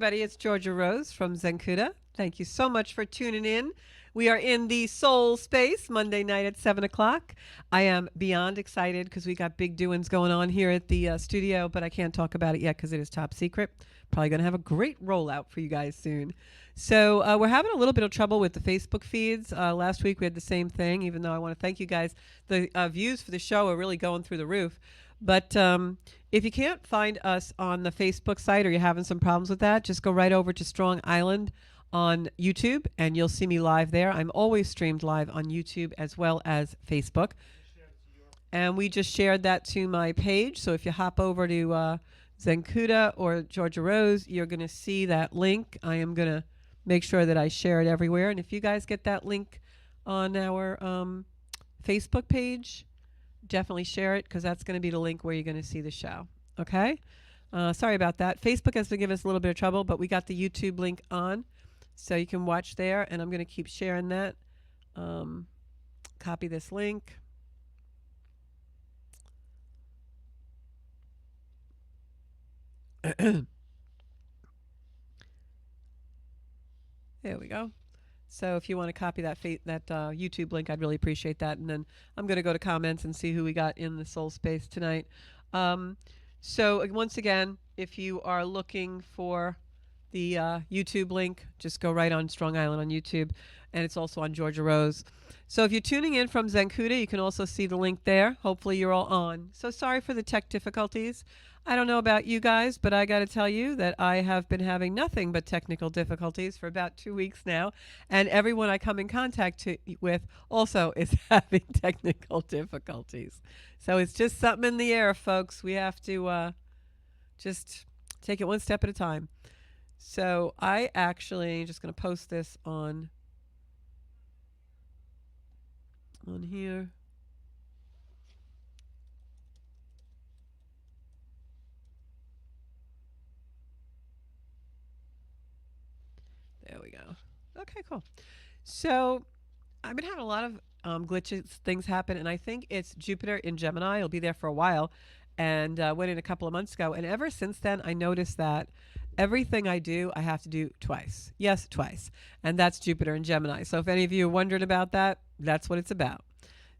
everybody. It's Georgia Rose from Zenkuda. Thank you so much for tuning in. We are in the Soul Space Monday night at 7 o'clock. I am beyond excited because we got big doings going on here at the studio, but I can't talk about it yet because it is top secret. Probably going to have a great rollout for you guys soon. So we're having a little bit of trouble with the Facebook feeds. Last week we had the same thing, even though I want to thank you guys. The views for the show are really going through the roof. But if you can't find us on the Facebook site or you're having some problems with that, just go right over to Strong Island on YouTube and you'll see me live there. I'm always streamed live on YouTube as well as Facebook. And we just shared that to my page. So if you hop over to Zenkuda or Georgia Rose, you're going to see that link. I am going to make sure that I share it everywhere. And if you guys get that link on our Facebook page, definitely share it because that's going to be the link where you're going to see the show. Okay? Sorry about that. Facebook has been giving us a little bit of trouble, but we got the YouTube link on, so you can watch there, and I'm going to keep sharing that. Copy this link. There we go. So if you want to copy that YouTube link, I'd really appreciate that. And then I'm going to go to comments and see who we got in the Soul Space tonight. So once again, if you are looking for the YouTube link, just go right on Strong Island on YouTube. And it's also on Georgia Rose. So if you're tuning in from Zenkuda, you can also see the link there. Hopefully you're all on. So sorry for the tech difficulties. I don't know about you guys, but I got to tell you that I have been having nothing but technical difficulties for about 2 weeks now. And everyone I come in contact with also is having technical difficulties. So it's just something in the air, folks. We have to just take it one step at a time. So I actually just going to post this on here. There we go. Okay, cool. So I've been having a lot of glitches, things happen, and I think it's Jupiter in Gemini. It'll be there for a while, and went in a couple of months ago. And ever since then, I noticed that everything I do, I have to do twice. Yes, twice. And that's Jupiter in Gemini. So if any of you are wondering about that, that's what it's about.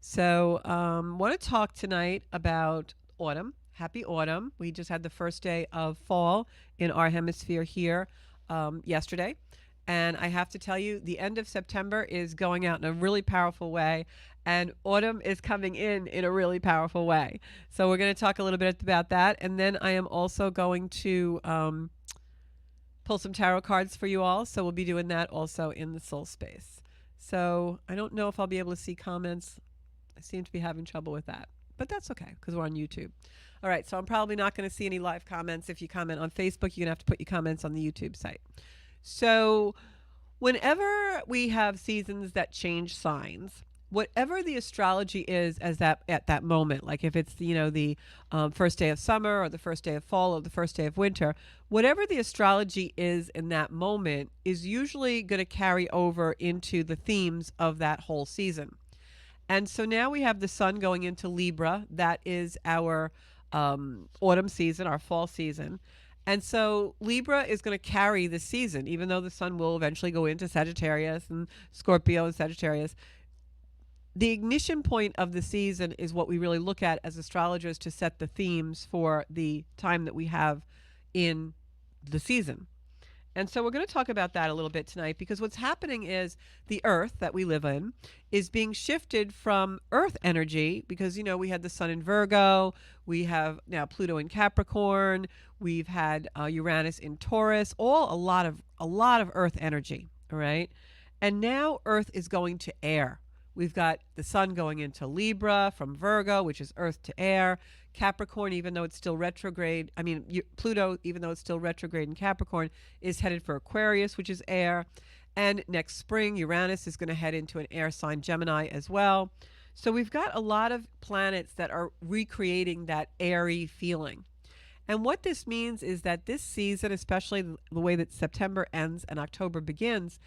So want to talk tonight about autumn. Happy autumn. We just had the first day of fall in our hemisphere here yesterday. And I have to tell you, the end of September is going out in a really powerful way, and autumn is coming in a really powerful way. So we're going to talk a little bit about that, and then I am also going to pull some tarot cards for you all. So we'll be doing that also in the Soul Space. So I don't know if I'll be able to see comments. I seem to be having trouble with that, but that's okay because we're on YouTube. All right, so I'm probably not going to see any live comments. If you comment on Facebook, you're going to have to put your comments on the YouTube site. So whenever we have seasons that change signs, whatever the astrology is as that at that moment, like if it's the first day of summer or the first day of fall or the first day of winter, whatever the astrology is in that moment is usually going to carry over into the themes of that whole season. And so now we have the sun going into Libra. That is our autumn season, our fall season. And so Libra is going to carry the season, even though the sun will eventually go into Sagittarius and Scorpio and Sagittarius. The ignition point of the season is what we really look at as astrologers to set the themes for the time that we have in the season. And so we're going to talk about that a little bit tonight, because what's happening is the Earth that we live in is being shifted from Earth energy, because, we had the sun in Virgo, we have now Pluto in Capricorn, we've had Uranus in Taurus, a lot of Earth energy, all right? And now Earth is going to air. We've got the sun going into Libra from Virgo, which is Earth to air. Capricorn, even though it's still retrograde, Pluto, even though it's still retrograde in Capricorn, is headed for Aquarius, which is air. And next spring, Uranus is going to head into an air sign, Gemini, as well. So we've got a lot of planets that are recreating that airy feeling. And what this means is that this season, especially the way that September ends and October begins,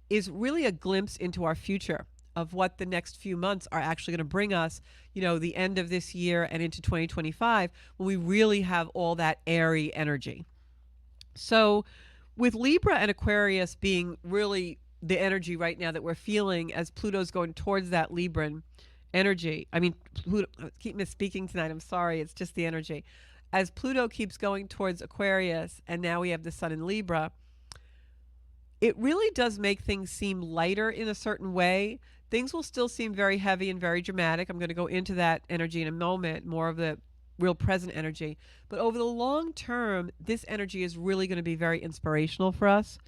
is really a glimpse into our future of what the next few months are actually going to bring us, the end of this year and into 2025, when we really have all that airy energy. So with Libra and Aquarius being really the energy right now that we're feeling as Pluto's going towards that Libran energy. I mean, Pluto, I keep misspeaking tonight. I'm sorry. It's just the energy. As Pluto keeps going towards Aquarius, and now we have the Sun in Libra, it really does make things seem lighter in a certain way. Things will still seem very heavy and very dramatic. I'm going to go into that energy in a moment, more of the real present energy. But over the long term, this energy is really going to be very inspirational for us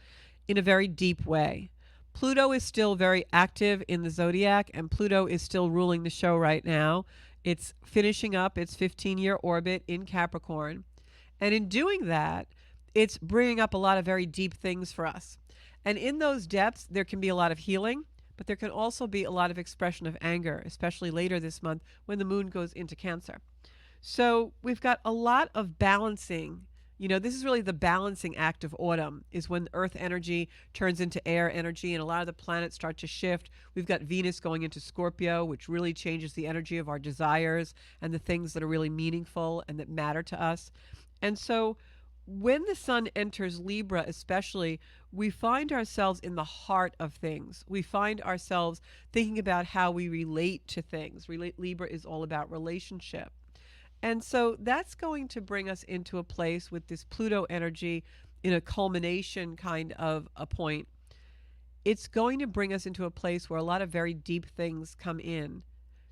in a very deep way. Pluto is still very active in the zodiac, and Pluto is still ruling the show right now. It's finishing up its 15-year orbit in Capricorn. And in doing that, it's bringing up a lot of very deep things for us. And in those depths, there can be a lot of healing, but there can also be a lot of expression of anger, especially later this month when the moon goes into Cancer. So we've got a lot of balancing. You know, this is really the balancing act of autumn, is when earth energy turns into air energy and a lot of the planets start to shift. We've got Venus going into Scorpio, which really changes the energy of our desires and the things that are really meaningful and that matter to us. And so when the sun enters Libra, especially, we find ourselves in the heart of things. We find ourselves thinking about how we relate to things. Libra is all about relationship. And so that's going to bring us into a place with this Pluto energy in a culmination kind of a point. It's going to bring us into a place where a lot of very deep things come in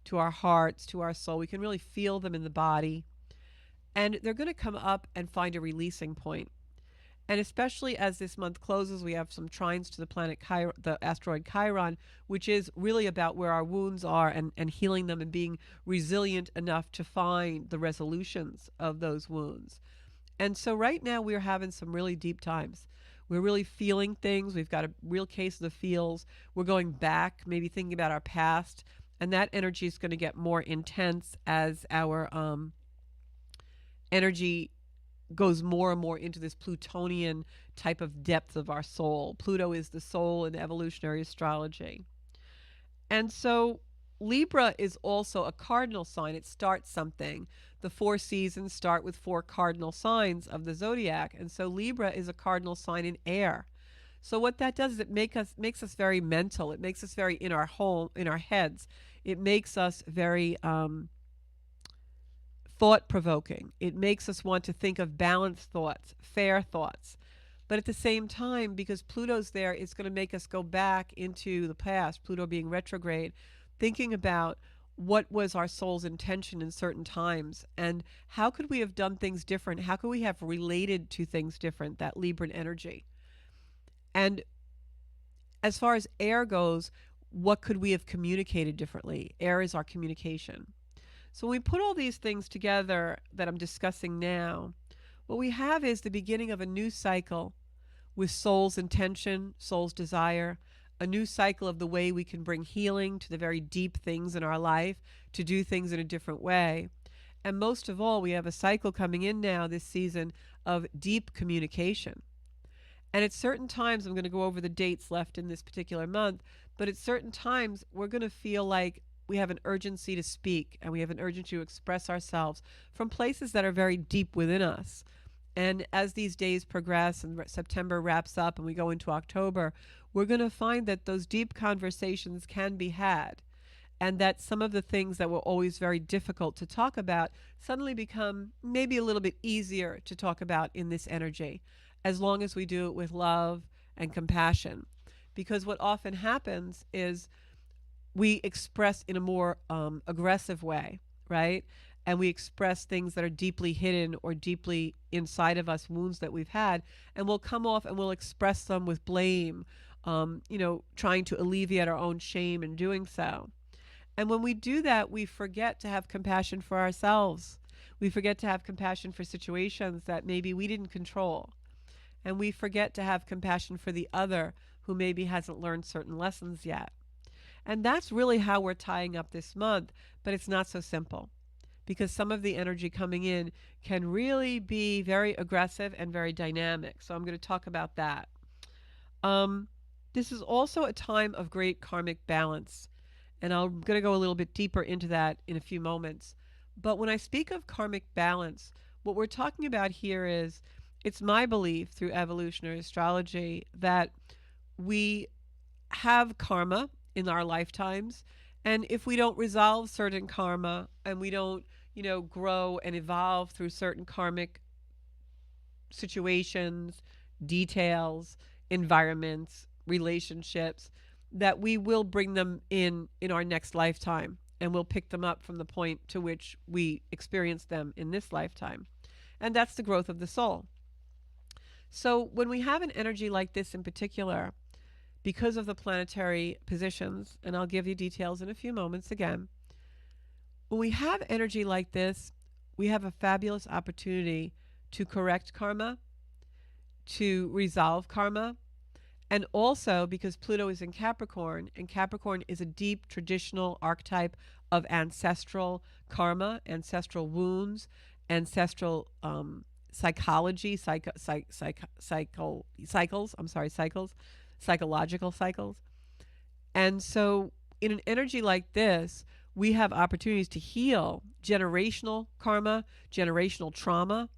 to our hearts, to our soul. We can really feel them in the body. And they're going to come up and find a releasing point. And especially as this month closes, we have some trines to the planet the asteroid Chiron, which is really about where our wounds are and healing them and being resilient enough to find the resolutions of those wounds. And so right now we're having some really deep times. We're really feeling things. We've got a real case of the feels. We're going back, maybe thinking about our past. And that energy is going to get more intense as our energy goes more and more into this Plutonian type of depth of our soul. Pluto is the soul in evolutionary astrology. And so Libra is also a cardinal sign. It starts something. The 4 seasons start with 4 cardinal signs of the zodiac. And so Libra is a cardinal sign in air. So what that does is it makes us very mental. It makes us very in our heads. It makes us very thought-provoking. It makes us want to think of balanced thoughts, fair thoughts. But at the same time, because Pluto's there, it's going to make us go back into the past, Pluto being retrograde, thinking about what was our soul's intention in certain times and how could we have done things different? How could we have related to things different, that Libran energy? And as far as air goes, what could we have communicated differently? Air is our communication. So when we put all these things together that I'm discussing now, what we have is the beginning of a new cycle with soul's intention, soul's desire, a new cycle of the way we can bring healing to the very deep things in our life, to do things in a different way. And most of all, we have a cycle coming in now this season of deep communication. And at certain times, I'm going to go over the dates left in this particular month, but at certain times, we're going to feel like we have an urgency to speak and we have an urgency to express ourselves from places that are very deep within us. And as these days progress and September wraps up and we go into October, we're going to find that those deep conversations can be had and that some of the things that were always very difficult to talk about suddenly become maybe a little bit easier to talk about in this energy, as long as we do it with love and compassion. Because what often happens is we express in a more aggressive way, right? And we express things that are deeply hidden or deeply inside of us, wounds that we've had, and we'll come off and we'll express them with blame, trying to alleviate our own shame in doing so. And when we do that, we forget to have compassion for ourselves. We forget to have compassion for situations that maybe we didn't control. And we forget to have compassion for the other who maybe hasn't learned certain lessons yet. And that's really how we're tying up this month, but it's not so simple because some of the energy coming in can really be very aggressive and very dynamic. So I'm going to talk about that. This is also a time of great karmic balance, and I'm going to go a little bit deeper into that in a few moments. But when I speak of karmic balance, what we're talking about here is it's my belief through evolutionary astrology that we have karma in our lifetimes. And if we don't resolve certain karma and we don't, grow and evolve through certain karmic situations, details, environments, relationships, that we will bring them in our next lifetime, and we'll pick them up from the point to which we experience them in this lifetime. And that's the growth of the soul. So when we have an energy like this in particular, because of the planetary positions, and I'll give you details in a few moments again, when we have energy like this, we have a fabulous opportunity to correct karma, to resolve karma, and also because Pluto is in Capricorn, and Capricorn is a deep traditional archetype of ancestral karma, ancestral wounds, ancestral psychology, psychological cycles. And so in an energy like this, we have opportunities to heal generational karma, generational trauma,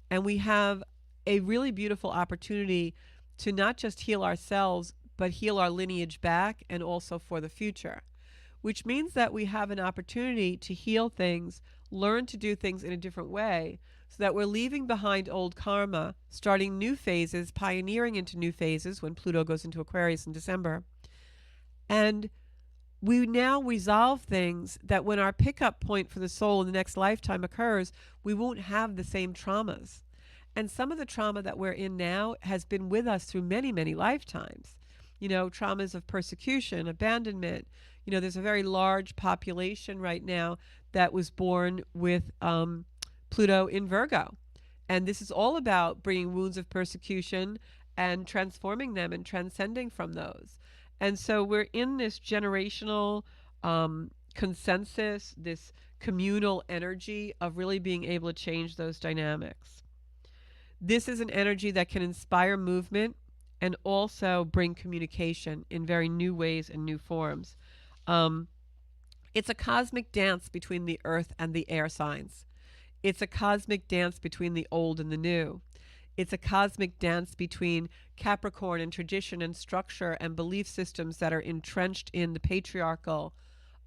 and we have a really beautiful opportunity to not just heal ourselves, but heal our lineage back and also for the future, which means that we have an opportunity to heal things, learn to do things in a different way, so that we're leaving behind old karma, starting new phases, pioneering into new phases when Pluto goes into Aquarius in December. And we now resolve things that when our pickup point for the soul in the next lifetime occurs, we won't have the same traumas. And some of the trauma that we're in now has been with us through many, many lifetimes. Traumas of persecution, abandonment. There's a very large population right now that was born with Pluto in Virgo. And this is all about bringing wounds of persecution and transforming them and transcending from those. And so we're in this generational consensus, this communal energy of really being able to change those dynamics. This is an energy that can inspire movement and also bring communication in very new ways and new forms. It's a cosmic dance between the earth and the air signs. It's a cosmic dance between the old and the new. It's a cosmic dance between Capricorn and tradition and structure and belief systems that are entrenched in the patriarchal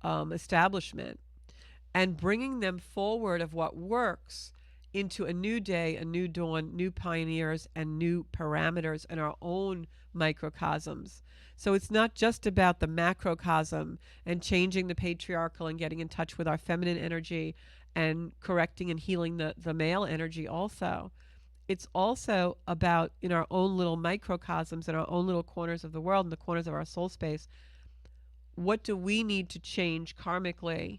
establishment, and bringing them forward of what works into a new day, a new dawn, new pioneers, and new parameters in our own microcosms. So it's not just about the macrocosm and changing the patriarchal and getting in touch with our feminine energy and correcting and healing the male energy also. It's also about, in our own little microcosms, in our own little corners of the world, in the corners of our soul space, what do we need to change karmically,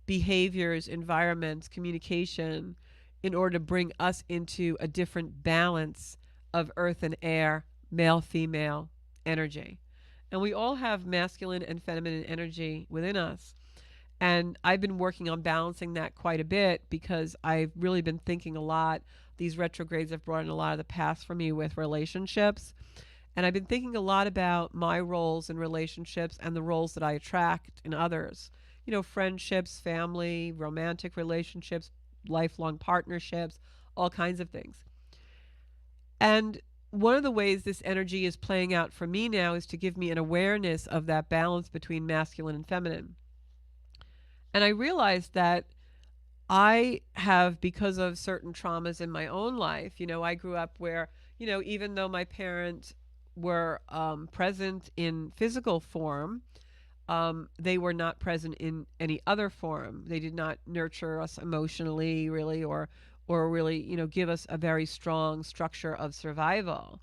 behaviors, environments, communication, in order to bring us into a different balance of earth and air, male, female energy. And we all have masculine and feminine energy within us. And I've been working on balancing that quite a bit because I've really been thinking a lot. These retrogrades have brought in a lot of the past for me with relationships. And I've been thinking a lot about my roles in relationships and the roles that I attract in others. Friendships, family, romantic relationships, lifelong partnerships, all kinds of things. And one of the ways this energy is playing out for me now is to give me an awareness of that balance between masculine and feminine. And I realized that I have, because of certain traumas in my own life, I grew up where, even though my parents were present in physical form, they were not present in any other form. They did not nurture us emotionally, really, or really, give us a very strong structure of survival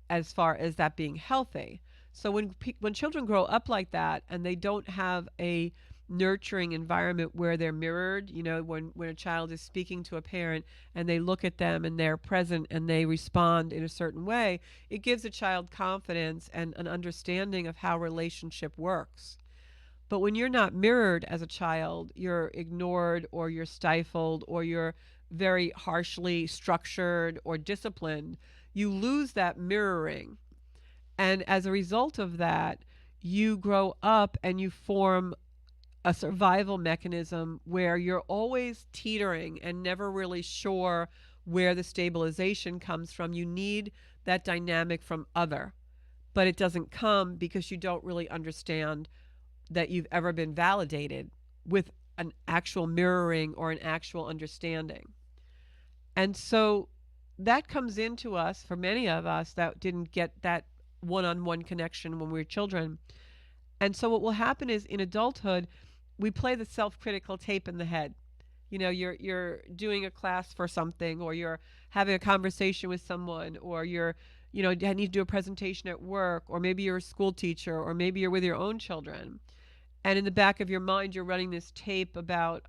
as far as that being healthy. So when children grow up like that and they don't have a nurturing environment where they're mirrored, when a child is speaking to a parent and they look at them and they're present and they respond in a certain way, it gives a child confidence and an understanding of how relationship works. But when you're not mirrored as a child, you're ignored or you're stifled or you're very harshly structured or disciplined, you lose that mirroring. And as a result of that, you grow up and you form a survival mechanism where you're always teetering and never really sure where the stabilization comes from. You need that dynamic from other, but it doesn't come because you don't really understand that you've ever been validated with an actual mirroring or an actual understanding. And so that comes into us for many of us that didn't get that one-on-one connection when we were children. And so what will happen is in adulthood, we play the self-critical tape in the head. You know, you're doing a class for something, or you're having a conversation with someone, or you're, you know, you need to do a presentation at work, or maybe you're a school teacher, or maybe you're with your own children. And in the back of your mind, you're running this tape about,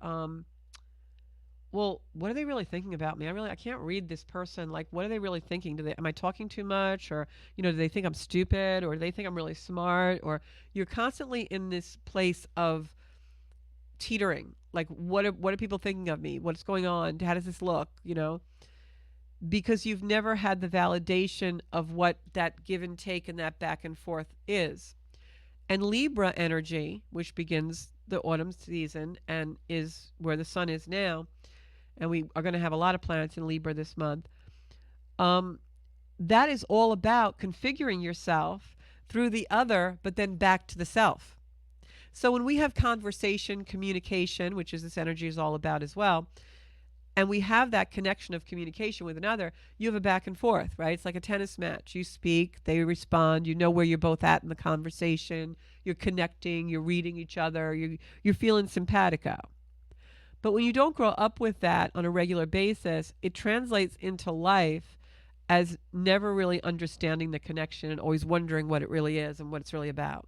well, what are they really thinking about me? I can't read this person. Like, what are they really thinking? Am I talking too much? Or, you know, do they think I'm stupid? Or do they think I'm really smart? Or you're constantly in this place of teetering. Like, what are people thinking of me? What's going on? How does this look? You know, because you've never had the validation of what that give and take and that back and forth is. And Libra energy, which begins the autumn season and is where the sun is now, and we are going to have a lot of planets in Libra this month, that is all about configuring yourself through the other, but then back to the self. So when we have conversation, communication, which is this energy is all about as well, and we have that connection of communication with another, you have a back and forth, right? It's like a tennis match. You speak, they respond, you know where you're both at in the conversation, you're connecting, you're reading each other, you're feeling simpatico. But when you don't grow up with that on a regular basis, it translates into life as never really understanding the connection and always wondering what it really is and what it's really about.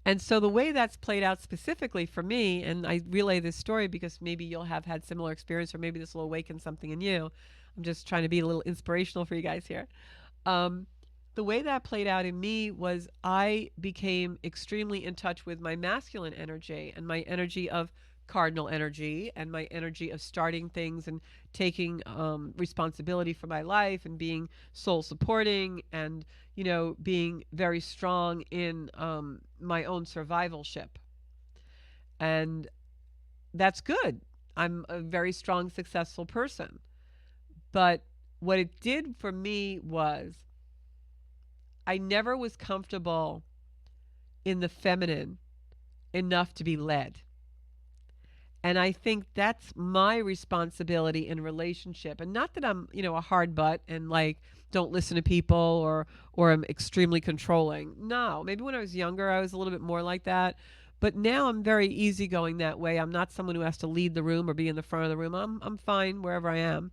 And so the way that's played out specifically for me, and I relay this story because maybe you'll have had similar experience, or maybe this will awaken something in you. I'm just trying to be a little inspirational for you guys here. The way that played out in me was I became extremely in touch with my masculine energy and my energy of cardinal energy and my energy of starting things and taking responsibility for my life and being soul supporting and, you know, being very strong in my own survivalship. And that's good. I'm a very strong, successful person. But what it did for me was I never was comfortable in the feminine enough to be led. And I think that's my responsibility in relationship. And not that I'm, you know, a hard butt and like don't listen to people or I'm extremely controlling. No, maybe when I was younger, I was a little bit more like that. But now I'm very easygoing that way. I'm not someone who has to lead the room or be in the front of the room. I'm fine wherever I am.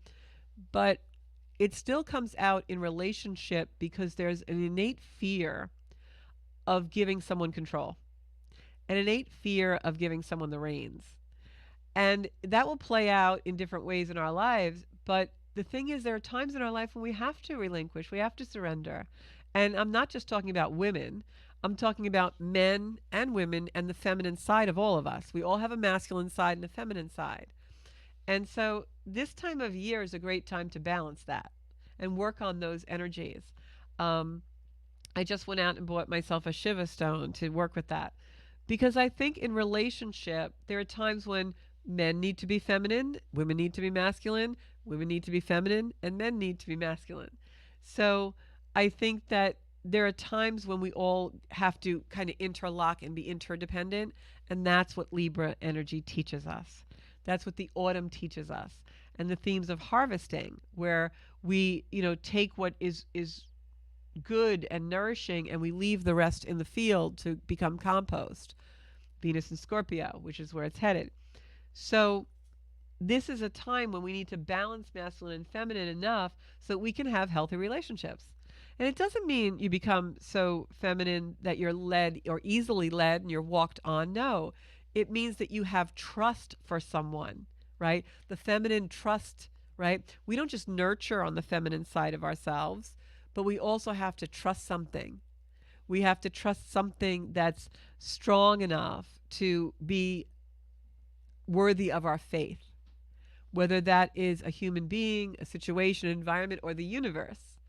But it still comes out in relationship because there's an innate fear of giving someone control, an innate fear of giving someone the reins. And that will play out in different ways in our lives. But the thing is, there are times in our life when we have to relinquish, we have to surrender. And I'm not just talking about women. I'm talking about men and women and the feminine side of all of us. We all have a masculine side and a feminine side. And so this time of year is a great time to balance that and work on those energies. I just went out and bought myself a Shiva stone to work with that. Because I think in relationship, there are times when men need to be feminine, women need to be masculine, women need to be feminine, and men need to be masculine. So I think that there are times when we all have to kind of interlock and be interdependent, and that's what Libra energy teaches us. That's what the autumn teaches us. And the themes of harvesting, where we, you know, take what is good and nourishing and we leave the rest in the field to become compost. Venus and Scorpio, which is where it's headed. So this is a time when we need to balance masculine and feminine enough so that we can have healthy relationships. And it doesn't mean you become so feminine that you're led or easily led and you're walked on. No, it means that you have trust for someone, right? The feminine trust, right? We don't just nurture on the feminine side of ourselves, but we also have to trust something. We have to trust something that's strong enough to be worthy of our faith, whether that is a human being, a situation, an environment, or the universe.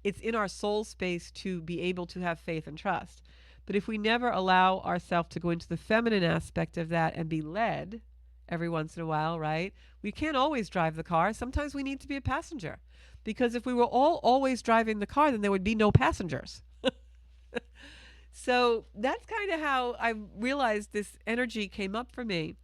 It's in our soul space to be able to have faith and trust. But if we never allow ourselves to go into the feminine aspect of that and be led, every once in a while, right? We can't always drive the car. Sometimes we need to be a passenger. Because if we were all always driving the car, then there would be no passengers. So that's kind of how I realized this energy came up for me.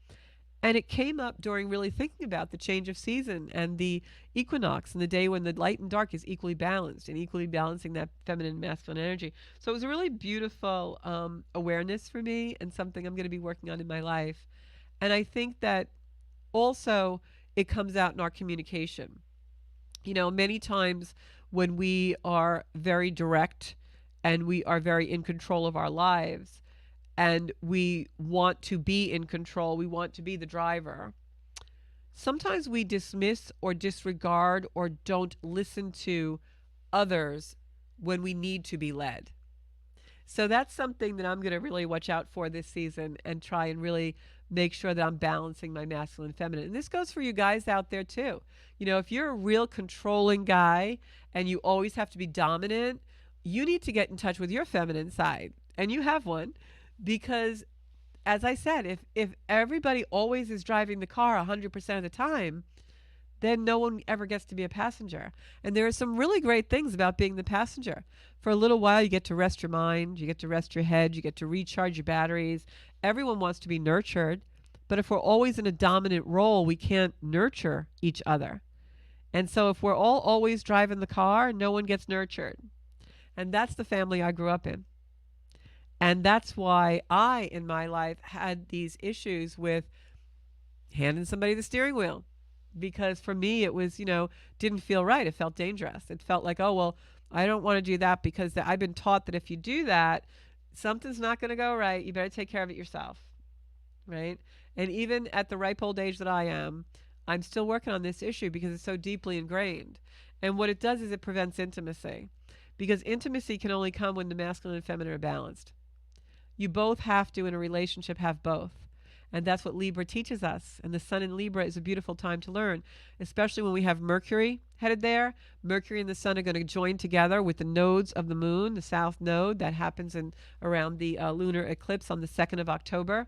And it came up during really thinking about the change of season and the equinox and the day when the light and dark is equally balanced and equally balancing that feminine and masculine energy. So it was a really beautiful awareness for me and something I'm going to be working on in my life. And I think that also it comes out in our communication. You know, many times when we are very direct and we are very in control of our lives and we want to be in control, we want to be the driver, sometimes we dismiss or disregard or don't listen to others when we need to be led. So that's something that I'm going to really watch out for this season and try and really make sure that I'm balancing my masculine and feminine. And this goes for you guys out there too. You know, if you're a real controlling guy and you always have to be dominant, you need to get in touch with your feminine side. And you have one because, as I said, if everybody always is driving the car 100% of the time, then no one ever gets to be a passenger. And there are some really great things about being the passenger. For a little while, you get to rest your mind, you get to rest your head, you get to recharge your batteries. Everyone wants to be nurtured. But if we're always in a dominant role, we can't nurture each other. And so if we're all always driving the car, no one gets nurtured. And that's the family I grew up in. And that's why I, in my life, had these issues with handing somebody the steering wheel. Because for me, it was, didn't feel right. It felt dangerous. It felt like, oh, well, I don't want to do that because I've been taught that if you do that, something's not going to go right. You better take care of it yourself, right? And even at the ripe old age that I am, I'm still working on this issue because it's so deeply ingrained. And what it does is it prevents intimacy, because intimacy can only come when the masculine and feminine are balanced. You both have to, in a relationship, have both. And that's what Libra teaches us. And the sun in Libra is a beautiful time to learn, especially when we have Mercury headed there. Mercury and the sun are going to join together with the nodes of the moon, the south node that happens around the lunar eclipse on the 2nd of October.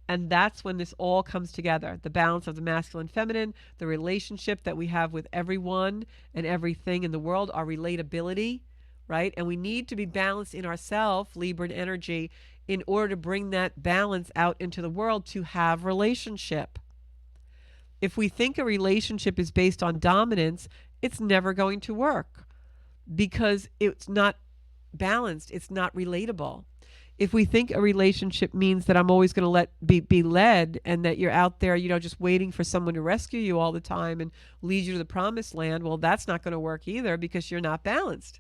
And that's when this all comes together. The balance of the masculine and feminine, the relationship that we have with everyone and everything in the world, our relatability, right? And we need to be balanced in ourselves, Libra energy, in order to bring that balance out into the world to have relationship. If we think a relationship is based on dominance, it's never going to work because it's not balanced. It's not relatable. If we think a relationship means that I'm always going to be led and that you're out there, just waiting for someone to rescue you all the time and lead you to the promised land, well, that's not going to work either because you're not balanced.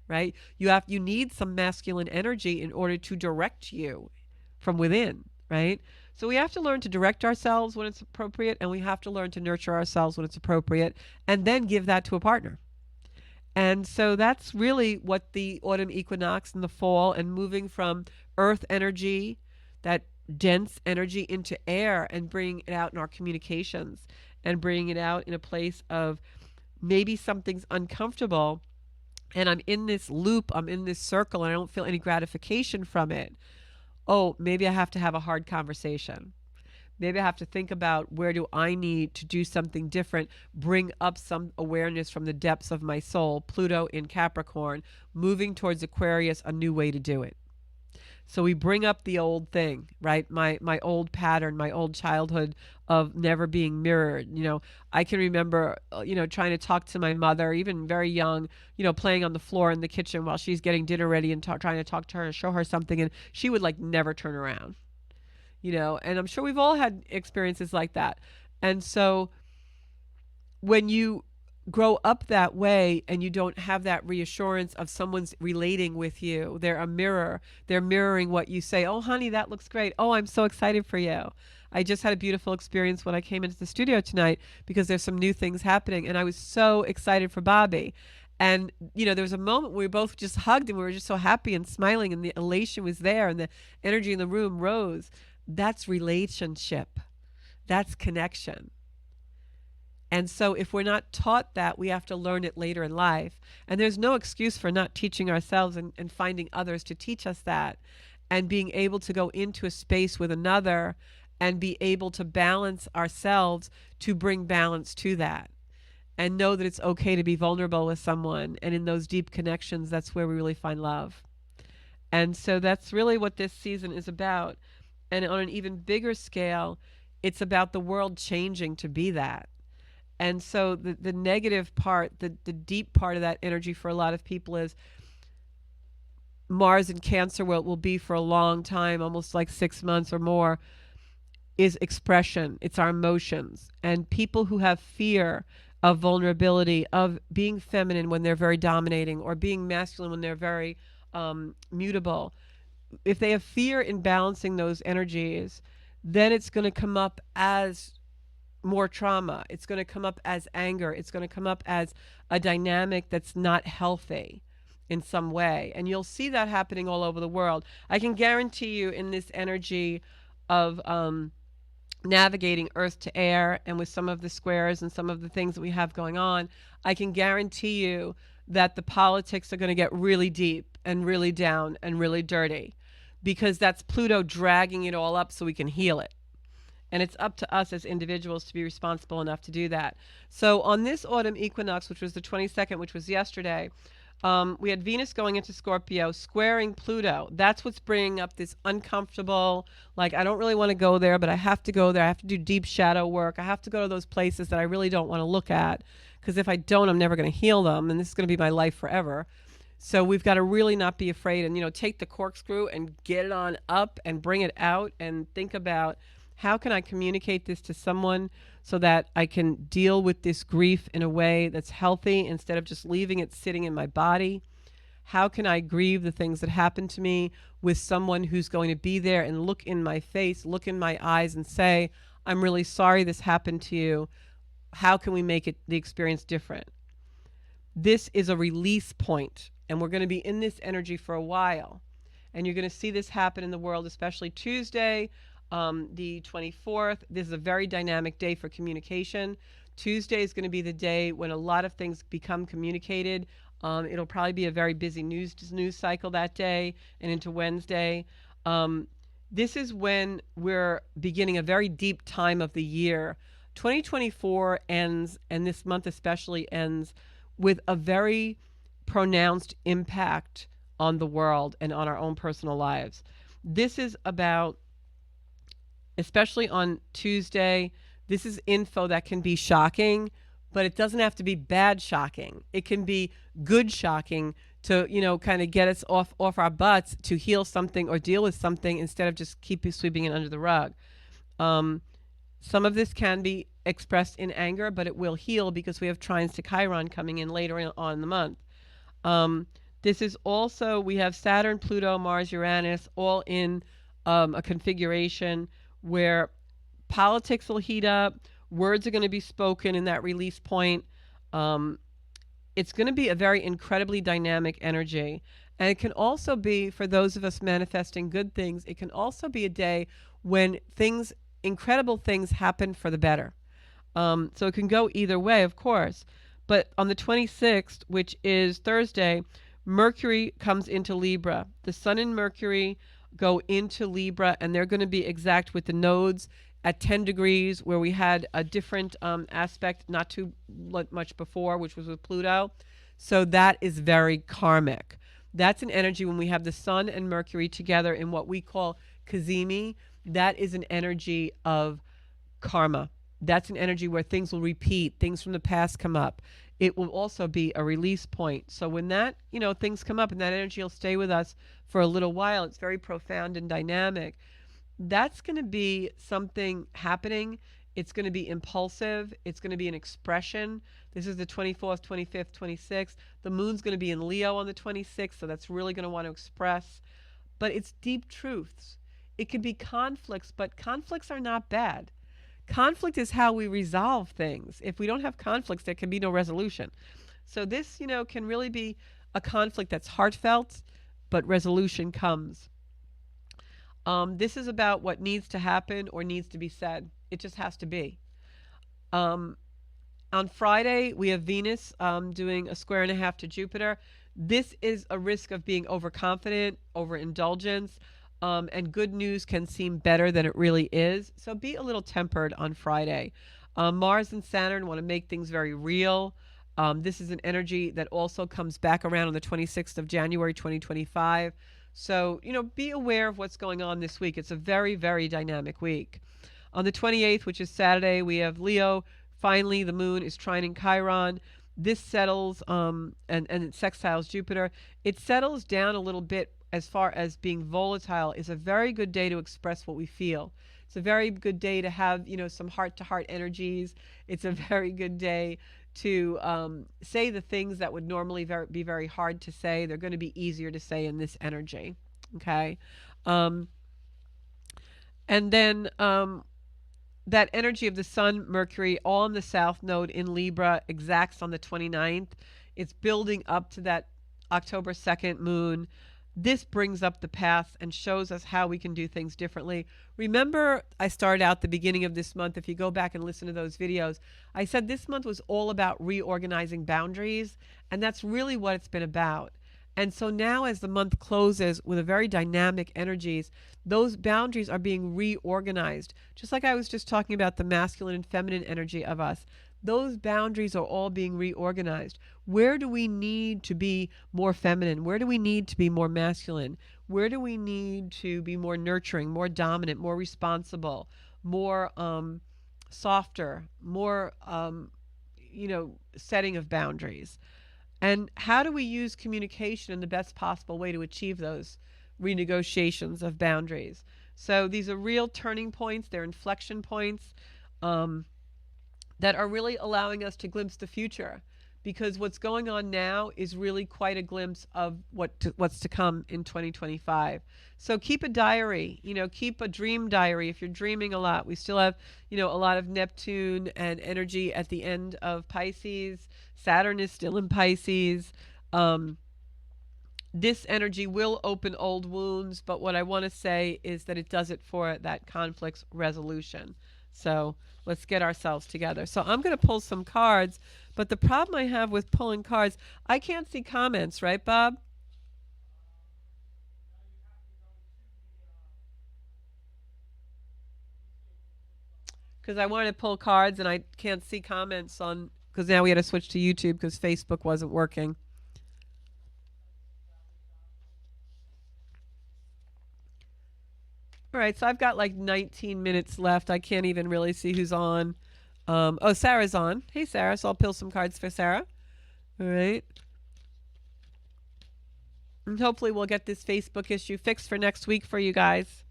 Right? You need some masculine energy in order to direct you from within, right? So we have to learn to direct ourselves when it's appropriate, and we have to learn to nurture ourselves when it's appropriate, and then give that to a partner. And so that's really what the autumn equinox and the fall and moving from earth energy, that dense energy, into air and bringing it out in our communications and bringing it out in a place of maybe something's uncomfortable and I'm in this loop, I'm in this circle, and I don't feel any gratification from it. Oh, maybe I have to have a hard conversation. Maybe I have to think about where do I need to do something different, bring up some awareness from the depths of my soul, Pluto in Capricorn, moving towards Aquarius, a new way to do it. So we bring up the old thing, right? My old pattern, my old childhood of never being mirrored. I can remember, trying to talk to my mother, even very young, playing on the floor in the kitchen while she's getting dinner ready and trying to talk to her and show her something. And she would never turn around, and I'm sure we've all had experiences like that. And so when you grow up that way and you don't have that reassurance of someone's relating with you, they're a mirror, they're mirroring what you say. Oh, honey, that looks great. Oh, I'm so excited for you. I just had a beautiful experience when I came into the studio tonight because there's some new things happening and I was so excited for Bobby. And, there was a moment where we both just hugged and we were just so happy and smiling and the elation was there and the energy in the room rose. That's relationship. That's connection. And so if we're not taught that, we have to learn it later in life. And there's no excuse for not teaching ourselves and finding others to teach us that and being able to go into a space with another and be able to balance ourselves to bring balance to that, and know that it's okay to be vulnerable with someone. And in those deep connections, that's where we really find love. And so that's really what this season is about. And on an even bigger scale, it's about the world changing to be that. And so the negative part, the deep part of that energy for a lot of people is Mars in Cancer, where it will be for a long time, almost like 6 months or more, is expression. It's our emotions. And people who have fear of vulnerability, of being feminine when they're very dominating, or being masculine when they're very mutable, if they have fear in balancing those energies, then it's going to come up as more trauma. It's going to come up as anger. It's going to come up as a dynamic that's not healthy in some way. And you'll see that happening all over the world. I can guarantee you, in this energy of navigating earth to air, and with some of the squares and some of the things that we have going on, I can guarantee you that the politics are going to get really deep and really down and really dirty, because that's Pluto dragging it all up so we can heal it. And it's up to us as individuals to be responsible enough to do that. So on this autumn equinox, which was the 22nd, which was yesterday, we had Venus going into Scorpio, squaring Pluto. That's what's bringing up this uncomfortable, like, I don't really want to go there, but I have to go there. I have to do deep shadow work. I have to go to those places that I really don't want to look at, because if I don't, I'm never going to heal them, and this is going to be my life forever. So we've got to really not be afraid, and, take the corkscrew and get it on up and bring it out, and think about, how can I communicate this to someone so that I can deal with this grief in a way that's healthy instead of just leaving it sitting in my body? How can I grieve the things that happened to me with someone who's going to be there and look in my face, look in my eyes, and say, I'm really sorry this happened to you. How can we make the experience different? This is a release point, and we're going to be in this energy for a while. And you're going to see this happen in the world, especially Tuesday, the 24th. This is a very dynamic day for communication. Tuesday is going to be the day when a lot of things become communicated. It'll probably be a very busy news cycle that day and into Wednesday. This is when we're beginning a very deep time of the year. 2024 ends, and this month especially ends, with a very pronounced impact on the world and on our own personal lives. This is about, especially on Tuesday, this is info that can be shocking, but it doesn't have to be bad shocking. It can be good shocking to, kind of get us off our butts to heal something or deal with something instead of just keep sweeping it under the rug. Some of this can be expressed in anger, but it will heal because we have trines to Chiron coming in later on in the month. This is also, we have Saturn, Pluto, Mars, Uranus, all in a configuration where politics will heat up, words are going to be spoken in that release point. It's going to be a very incredibly dynamic energy. And it can also be, for those of us manifesting good things, it can also be a day when incredible things happen for the better. So it can go either way, of course. But on the 26th, which is Thursday, Mercury comes into Libra. The Sun and Mercury go into Libra, and they're going to be exact with the nodes at 10 degrees, where we had a different aspect not too much before, which was with Pluto. So that is very karmic. That's an energy when we have the Sun and Mercury together in what we call Cazimi. That is an energy of karma. That's an energy where things will repeat, things from the past come up. It will also be a release point. So when that, things come up and that energy will stay with us for a little while, it's very profound and dynamic. That's going to be something happening. It's going to be impulsive. It's going to be an expression. This is the 24th, 25th, 26th. The moon's going to be in Leo on the 26th, so that's really going to want to express. But it's deep truths. It could be conflicts, but conflicts are not bad. Conflict is how we resolve things. If we don't have conflicts, there can be no resolution. So this, can really be a conflict that's heartfelt, but resolution comes. This is about what needs to happen or needs to be said. It just has to be. On Friday, we have Venus doing a square and a half to Jupiter. This is a risk of being overconfident, overindulgence, and good news can seem better than it really is. So be a little tempered on Friday. Mars and Saturn want to make things very real. This is an energy that also comes back around on the 26th of January, 2025. So, be aware of what's going on this week. It's a very, very dynamic week. On the 28th, which is Saturday, we have Leo. Finally, the moon is trining Chiron. This settles, and it sextiles Jupiter. It settles down a little bit as far as being volatile. It's a very good day to express what we feel. It's a very good day to have, some heart-to-heart energies. It's a very good day to say the things that would normally be very hard to say. They're going to be easier to say in this energy. Okay. And then that energy of the Sun, Mercury, all in the South Node in Libra, exacts on the 29th. It's building up to that October 2nd moon. This brings up the past and shows us how we can do things differently. Remember, I started out the beginning of this month. If you go back and listen to those videos, I said this month was all about reorganizing boundaries, and that's really what it's been about. And so now as the month closes with a very dynamic energies, those boundaries are being reorganized. Just like I was just talking about the masculine and feminine energy of us. Those boundaries are all being reorganized. Where do we need to be more feminine? Where do we need to be more masculine? Where do we need to be more nurturing, more dominant, more responsible, more softer, more, setting of boundaries? And how do we use communication in the best possible way to achieve those renegotiations of boundaries? So these are real turning points. They're inflection points that are really allowing us to glimpse the future. Because what's going on now is really quite a glimpse of what's to come in 2025. So keep a diary, keep a dream diary if you're dreaming a lot. We still have, a lot of Neptune and energy at the end of Pisces. Saturn is still in Pisces. This energy will open old wounds, but what I want to say is that it does it for that conflict's resolution. So let's get ourselves together. So I'm going to pull some cards, but the problem I have with pulling cards, I can't see comments, right, Bob? Because I wanted to pull cards and I can't see comments on, because now we had to switch to YouTube because Facebook wasn't working. All right, so I've got like 19 minutes left. I can't even really see who's on. Oh, Sarah's on. Hey, Sarah. So I'll pull some cards for Sarah. All right. And hopefully we'll get this Facebook issue fixed for next week for you guys.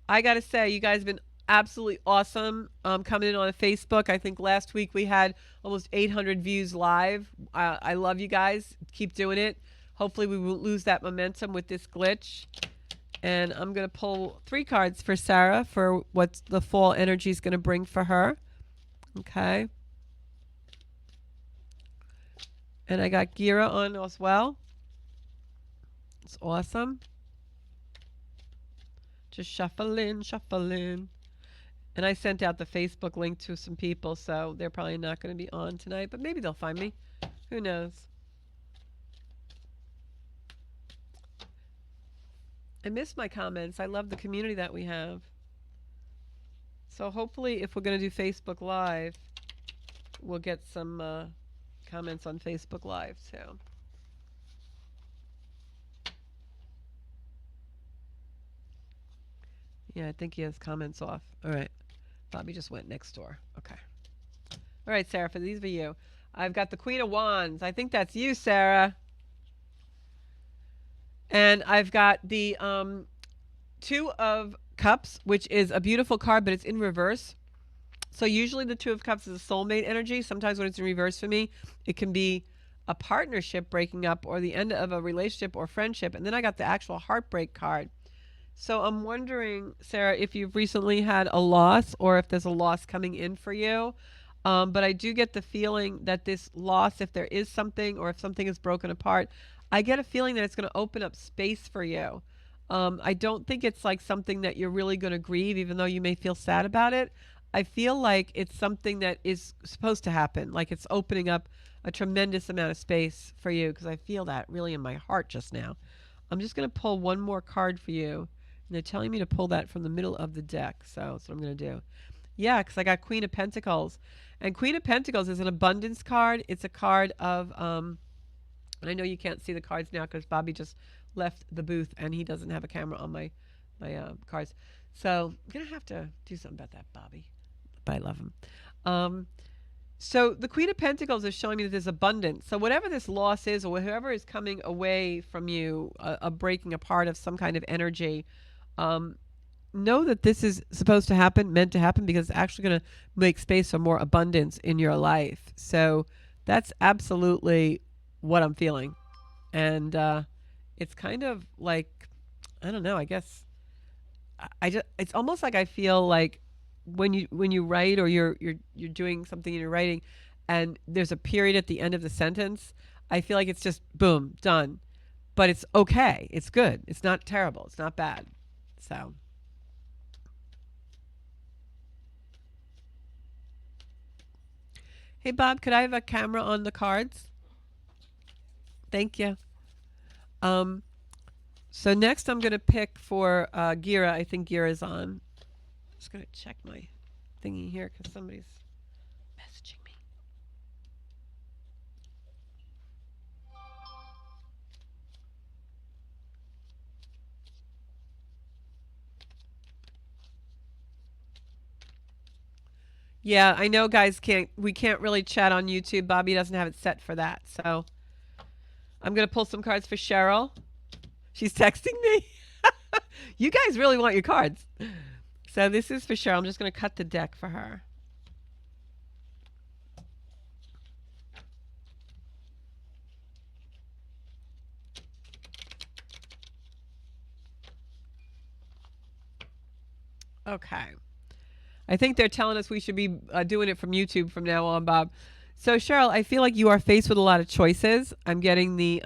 I got to say, you guys have been absolutely awesome coming in on Facebook. I think last week we had almost 800 views live. I love you guys. Keep doing it. Hopefully we won't lose that momentum with this glitch. And I'm going to pull 3 cards for Sarah for what the fall energy is going to bring for her. Okay. And I got Gira on as well. It's awesome. Just shuffling. And I sent out the Facebook link to some people, so they're probably not going to be on tonight, but maybe they'll find me. Who knows? I miss my comments. I love the community that we have. So hopefully if we're going to do Facebook Live, we'll get some comments on Facebook Live too. Yeah, I think he has comments off. All right. Bobby just went next door. Okay. All right, Sarah, for these for you. I've got the Queen of Wands. I think that's you, Sarah. And I've got the 2 of Cups, which is a beautiful card, but it's in reverse. So usually the 2 of Cups is a soulmate energy. Sometimes when it's in reverse for me, it can be a partnership breaking up or the end of a relationship or friendship. And then I got the actual heartbreak card. So I'm wondering, Sarah, if you've recently had a loss or if there's a loss coming in for you. But I do get the feeling that this loss, if there is something or if something is broken apart, I get a feeling that it's going to open up space for you. I don't think it's like something that you're really going to grieve, even though you may feel sad about it. I feel like it's something that is supposed to happen. Like it's opening up a tremendous amount of space for you, because I feel that really in my heart just now. I'm just going to pull one more card for you they're telling me to pull that from the middle of the deck. So that's what I'm going to do. Yeah, because I got Queen of Pentacles. And Queen of Pentacles is an abundance card. It's a card of, and I know you can't see the cards now because Bobby just left the booth and he doesn't have a camera on my cards. So I'm going to have to do something about that, Bobby. But I love him. So the Queen of Pentacles is showing me that there's abundance. So whatever this loss is, or whatever is coming away from you, a breaking apart of some kind of energy, know that this is supposed to happen, meant to happen, because it's actually going to make space for more abundance in your life. So that's absolutely what I'm feeling. And it's kind of like, I don't know, I guess it's almost like I feel like when you write, or you're doing something and you're writing and there's a period at the end of the sentence, I feel like it's just boom, done. But it's okay. It's good. It's not terrible. It's not bad. So hey Bob, could I have a camera on the cards? Thank you. So next I'm going to pick for Gira. I think Gira's on. Just going to check my thingy here because somebody's messaging me. Yeah, I know guys we can't really chat on YouTube. Bobby doesn't have it set for that. So I'm going to pull some cards for Cheryl. She's texting me. You guys really want your cards. So this is for Cheryl. I'm just going to cut the deck for her. Okay. I think they're telling us we should be doing it from YouTube from now on, Bob. So Cheryl, I feel like you are faced with a lot of choices. I'm getting the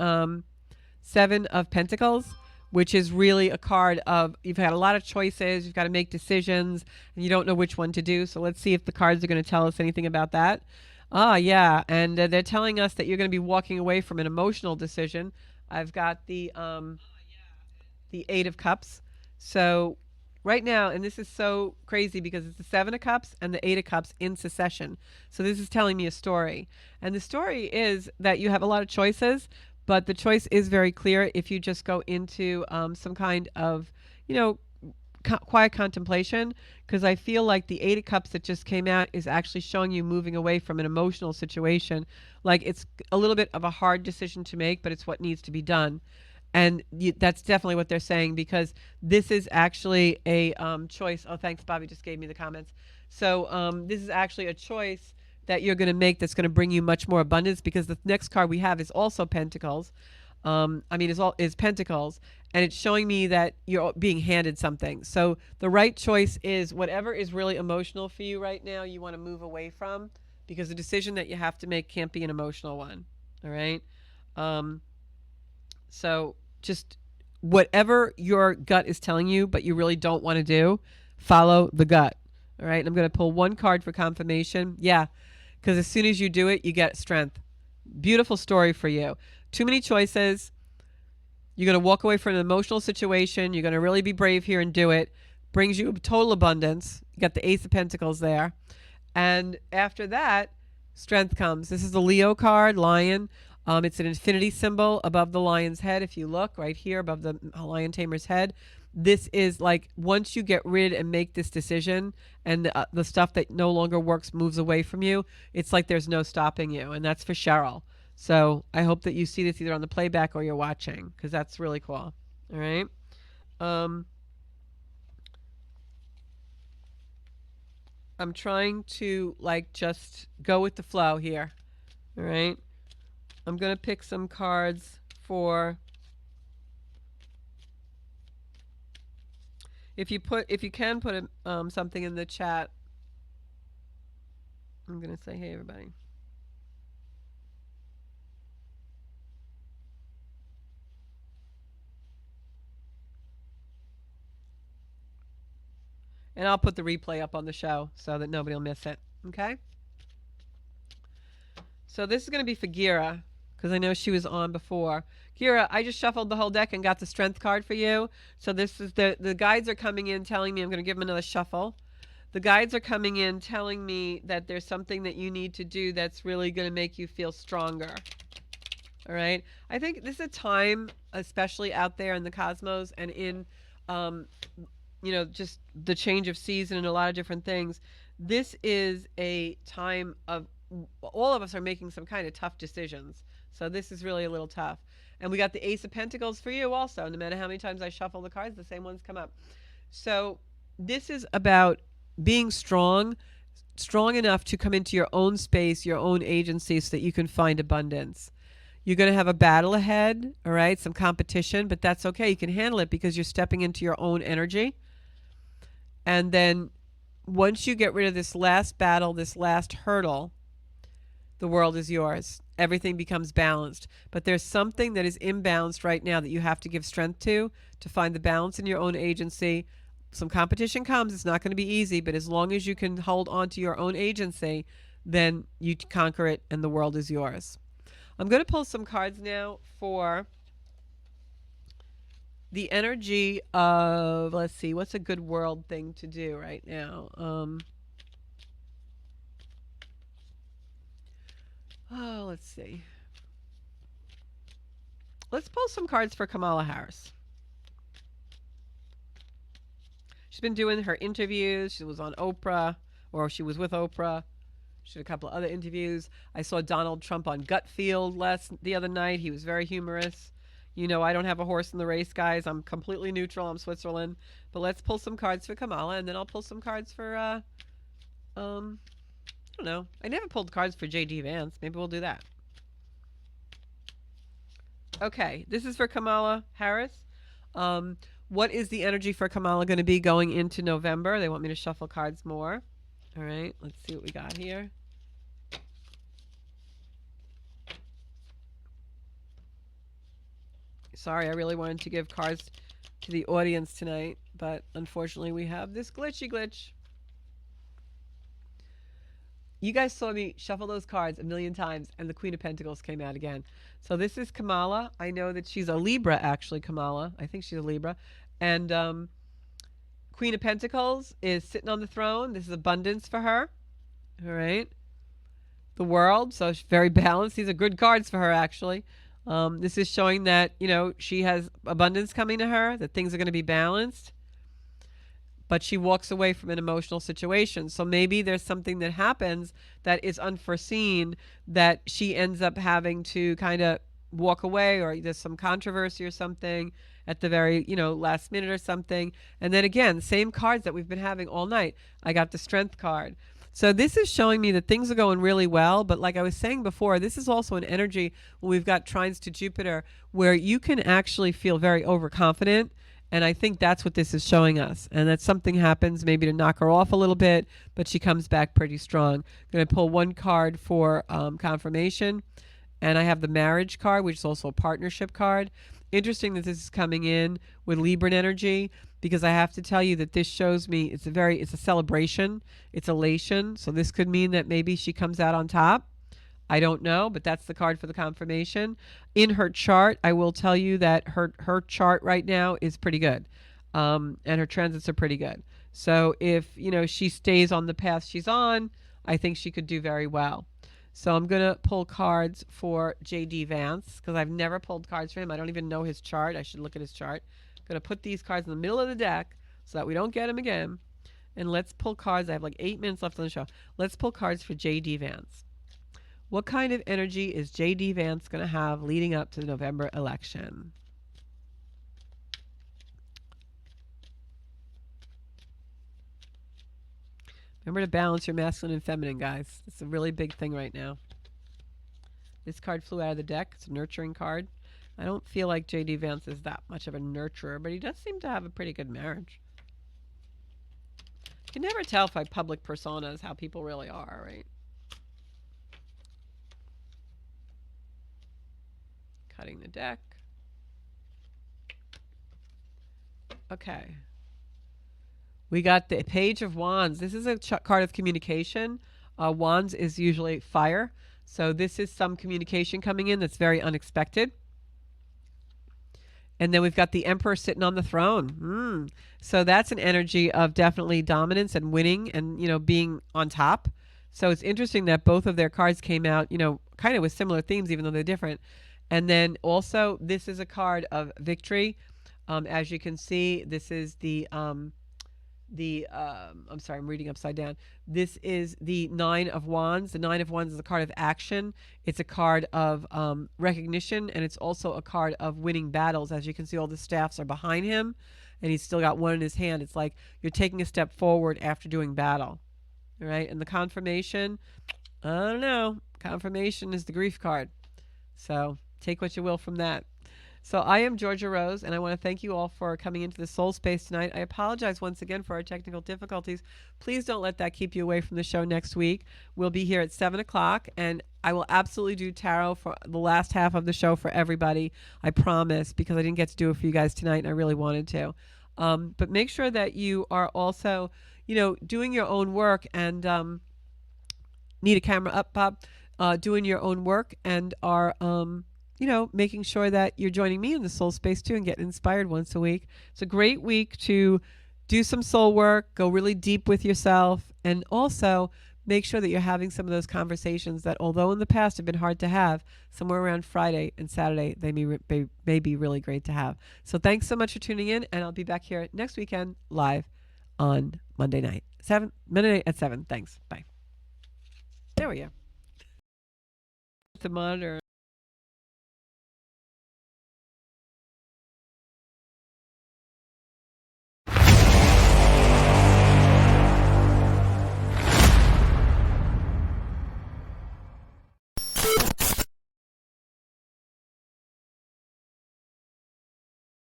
Seven of Pentacles, which is really a card of you've had a lot of choices, you've got to make decisions, and you don't know which one to do. So let's see if the cards are going to tell us anything about that. Ah, yeah, and they're telling us that you're going to be walking away from an emotional decision. I've got the Eight of Cups. So right now, and this is so crazy because it's the Seven of Cups and the Eight of Cups in succession. So this is telling me a story. And the story is that you have a lot of choices, but the choice is very clear if you just go into some kind of, quiet contemplation, because I feel like the Eight of Cups that just came out is actually showing you moving away from an emotional situation. Like it's a little bit of a hard decision to make, but it's what needs to be done. And that's definitely what they're saying, because this is actually a choice. Oh, thanks, Bobby just gave me the comments. So this is actually a choice that you're going to make that's going to bring you much more abundance, because the next card we have is also Pentacles. Is Pentacles, and it's showing me that you're being handed something. So the right choice is whatever is really emotional for you right now, you want to move away from, because the decision that you have to make can't be an emotional one. All right. So just whatever your gut is telling you, but you really don't want to do, follow the gut. All right. And I'm going to pull one card for confirmation. Yeah. Because as soon as you do it, you get strength. Beautiful story for you. Too many choices. You're going to walk away from an emotional situation. You're going to really be brave here and do it. Brings you total abundance. You got the Ace of Pentacles there. And after that, strength comes. This is the Leo card, Lion. It's an infinity symbol above the lion's head. If you look right here above the lion tamer's head, this is like once you get rid and make this decision, and the stuff that no longer works moves away from you, it's like there's no stopping you. And that's for Cheryl. So I hope that you see this either on the playback or you're watching, because that's really cool. All right. I'm trying to just go with the flow here. All right. I'm going to pick some cards for, if you can put something in the chat. I'm going to say, hey, everybody. And I'll put the replay up on the show so that nobody will miss it. Okay? So this is going to be for Gira, because I know she was on before. Kira, I just shuffled the whole deck and got the strength card for you. So this is the guides are coming in telling me I'm going to give them another shuffle. The guides are coming in telling me that there's something that you need to do that's really going to make you feel stronger. All right. I think this is a time, especially out there in the cosmos and in, just the change of season and a lot of different things. This is a time of all of us are making some kind of tough decisions. So this is really a little tough. And we got the Ace of Pentacles for you also. No matter how many times I shuffle the cards, the same ones come up. So this is about being strong enough to come into your own space, your own agency, so that you can find abundance. You're going to have a battle ahead, all right, some competition, but that's okay. You can handle it because you're stepping into your own energy. And then once you get rid of this last battle, this last hurdle, the world is yours. Everything becomes balanced. But there's something that is imbalanced right now that you have to give strength to find the balance in your own agency. Some competition comes. It's not going to be easy, but as long as you can hold on to your own agency, then you conquer it and the world is yours. I'm going to pull some cards now for the energy of, let's see, what's a good world thing to do right now? Let's see. Let's pull some cards for Kamala Harris. She's been doing her interviews. She was on Oprah, or she was with Oprah. She did a couple of other interviews. I saw Donald Trump on Gutfield the other night. He was very humorous. You know, I don't have a horse in the race, guys. I'm completely neutral. I'm Switzerland. But let's pull some cards for Kamala, and then I'll pull some cards for, I don't know. I never pulled cards for J.D. Vance. Maybe we'll do that. Okay, this is for Kamala Harris. What is the energy for Kamala going to be going into November? They want me to shuffle cards more. All right, let's see what we got here. Sorry, I really wanted to give cards to the audience tonight, but unfortunately we have this glitch. You guys saw me shuffle those cards a million times, and the Queen of Pentacles came out again. So this is Kamala. I know that she's a Libra, actually, Kamala. I think she's a Libra. And Queen of Pentacles is sitting on the throne. This is abundance for her. All right. The World. So she's very balanced. These are good cards for her, actually. This is showing that, she has abundance coming to her, that things are going to be balanced. But she walks away from an emotional situation. So maybe there's something that happens that is unforeseen that she ends up having to kind of walk away, or there's some controversy or something at the very, last minute or something. And then again, same cards that we've been having all night. I got the Strength card. So this is showing me that things are going really well. But like I was saying before, this is also an energy when we've got trines to Jupiter where you can actually feel very overconfident. And I think that's what this is showing us. And that something happens maybe to knock her off a little bit, but she comes back pretty strong. I'm going to pull one card for confirmation. And I have the Marriage card, which is also a partnership card. Interesting that this is coming in with Libran energy, because I have to tell you that this shows me it's a celebration. It's elation. So this could mean that maybe she comes out on top. I don't know, but that's the card for the confirmation. In her chart, I will tell you that her chart right now is pretty good. And her transits are pretty good. So if, she stays on the path she's on, I think she could do very well. So I'm going to pull cards for J.D. Vance, because I've never pulled cards for him. I don't even know his chart. I should look at his chart. I'm going to put these cards in the middle of the deck so that we don't get him again. And let's pull cards. I have like 8 minutes left on the show. Let's pull cards for J.D. Vance. What kind of energy is J.D. Vance going to have leading up to the November election? Remember to balance your masculine and feminine, guys. It's a really big thing right now. This card flew out of the deck. It's a nurturing card. I don't feel like J.D. Vance is that much of a nurturer, but he does seem to have a pretty good marriage. You can never tell by public personas how people really are, right? Cutting the deck. Okay. We got the Page of Wands. This is a card of communication. Wands is usually fire. So this is some communication coming in that's very unexpected. And then we've got the Emperor sitting on the throne. So that's an energy of definitely dominance and winning and, being on top. So it's interesting that both of their cards came out, kind of with similar themes, even though they're different. And then also, this is a card of victory. As you can see, this is I'm sorry, I'm reading upside down. This is the Nine of Wands. The Nine of Wands is a card of action. It's a card of recognition, and it's also a card of winning battles. As you can see, all the staffs are behind him, and he's still got one in his hand. It's like you're taking a step forward after doing battle. All right, and the confirmation, I don't know. Confirmation is the grief card. So take what you will from that. So I am Georgia Rose, and I want to thank you all for coming into the Soul Space tonight. I apologize once again for our technical difficulties. Please don't let that keep you away from the show next week. We'll be here at 7 o'clock, and I will absolutely do tarot for the last half of the show for everybody. I promise, because I didn't get to do it for you guys tonight, and I really wanted to. But make sure that you are also, doing your own work and need a camera up, Bob, doing your own work and are making sure that you're joining me in the soul space too and getting inspired once a week. It's a great week to do some soul work, go really deep with yourself, and also make sure that you're having some of those conversations that, although in the past have been hard to have, somewhere around Friday and Saturday, they may be really great to have. So thanks so much for tuning in, and I'll be back here next weekend live on Monday night. Monday night at 7. Thanks. Bye. There we go. The monitor.